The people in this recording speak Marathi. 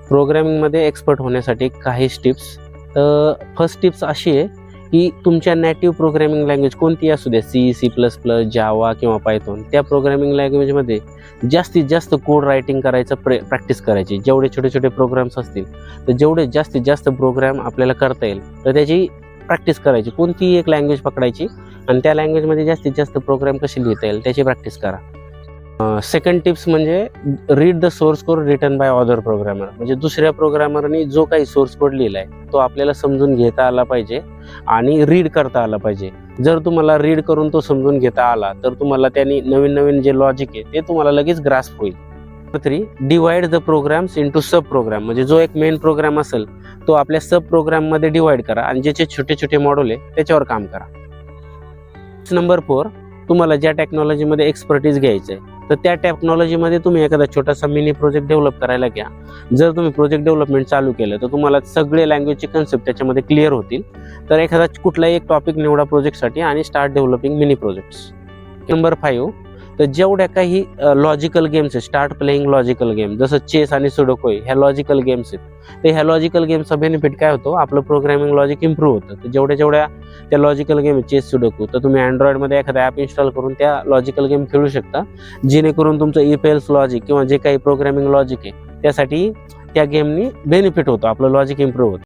प्रोग्रॅमिंगमध्ये एक्सपर्ट होण्यासाठी काही टिप्स. फर्स्ट टिप्स अशी आहे की तुमच्या नॅटिव्ह प्रोग्रॅमिंग लँग्वेज कोणती असू द्या, C++, जावा किंवा पायथॉन, त्या प्रोग्रॅमिंग लँग्वेजमध्ये जास्तीत जास्त कोड रायटिंग करायचं प्रॅक्टिस करायची. जेवढे छोटे छोटे प्रोग्राम्स असतील तर जेवढे जास्तीत जास्त प्रोग्राम आपल्याला करता येईल तर त्याची प्रॅक्टिस करायची. कोणतीही एक लँग्वेज पकडायची आणि त्या लँग्वेजमध्ये जास्तीत जास्त प्रोग्राम कसे लिहिता येईल त्याची प्रॅक्टिस करा. सेकंड टिप्स म्हणजे read the source code written by other programmer. म्हणजे दुसऱ्या प्रोग्रामरनी जो काही सोर्स कोड लिहिला आहे तो आपल्याला समजून घेता आला पाहिजे आणि रीड करता आला पाहिजे. जर तुम्हाला रीड करून तो समजून घेता आला तर तुम्हाला त्यांनी नवीन नवीन जे लॉजिक आहे ते तुम्हाला लगेच ग्रास्प होईल. 3. Divide the programs into sub program. म्हणजे जो एक मेन प्रोग्राम असेल तो आपल्या सब प्रोग्राममध्ये डिवाइड करा आणि ज्याचे छोटे छोटे मॉड्यूल आहे त्याच्यावर काम करा. नंबर 4. तुम्हाला ज्या टेक्नॉलॉजीमध्ये एक्सपर्टीज घ्यायचं आहे तर त्या टेक्नॉलॉजीमध्ये तुम्ही एखादा छोटासा मिनी प्रोजेक्ट डेव्हलप करायला घ्या. जर तुम्ही प्रोजेक्ट डेव्हलपमेंट चालू केलं तर तुम्हाला सगळे लँग्वेजचे कन्सेप्ट त्याच्यामध्ये क्लिअर होतील. तर एखादा कुठलाही एक टॉपिक निवडा प्रोजेक्टसाठी आणि start developing mini projects. Number 5. तर जेवढ्या काही लॉजिकल गेम्स आहेत, स्टार्ट प्लेइंग लॉजिकल गेम, जसं चेस आणि सुडोको ह्या लॉजिकल गेम्स आहेत. तर ह्या लॉजिकल गेमचा बेनिफिट काय होतो, आपलं प्रोग्रामिंग लॉजिक इम्प्रूव्ह होतं. तर जेवढ्या त्या लॉजिकल गेम आहे चेस सुडोको, तर तुम्ही अँड्रॉइडमध्ये एखादा ॲप इन्स्टॉल करून त्या लॉजिकल गेम खेळू शकता, जेणेकरून तुमचं इफ एल्स लॉजिक किंवा जे काही प्रोग्रामिंग लॉजिक आहे त्यासाठी त्या गेमनी बेनिफिट होतो, आपलं लॉजिक इम्प्रूव्ह होतं.